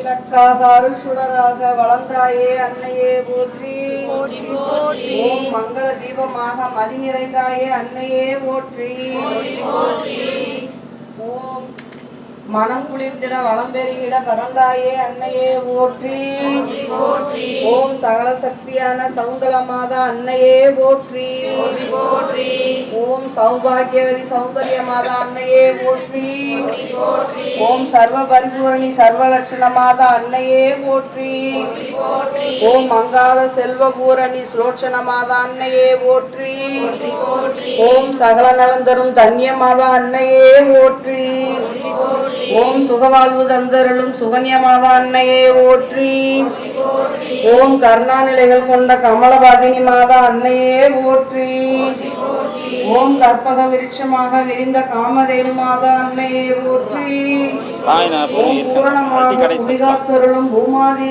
விளக்காக அருள்சுடராக வளர்ந்தாயே அன்னையே போற்றி. ஓம் மங்கள தீபமாக மதி நிறைந்தாயே அன்னையே போற்றி. ஓம் மனம் குளிர்ந்திட வளம் பெருகிட பறந்தாயே அன்னையே போற்றி. ஓம் சகல சக்தியான சௌந்தரமாத அன்னையே போற்றி. ஓம் சௌபாகியவதி சௌந்தர்யமாத அன்னையே போற்றி. ஓம் சர்வ பரிபூரணி சர்வலட்சணமாத அன்னையே போற்றி. ஓம் மங்காத செல்வபூரணி ஸ்லோட்சணமாத அன்னையே போற்றி. ஓம் சகல நலந்தரும் தன்யமாத அன்னையே போற்றி. ஓம் சுகவாழ்வு தந்தருளும் சுகன்யமாத அன்னையே போற்றி. ஓம் கருணாநிலைகள் கொண்ட கமலபாதினி மாதா அன்னையே போற்றி. ஓம் கற்பக விருட்சமாக விரிந்த காமதேனு மாதா அன்னையே போற்றி. ஓம் பூரணமாக குடிகாத்தருளும் பூமாதி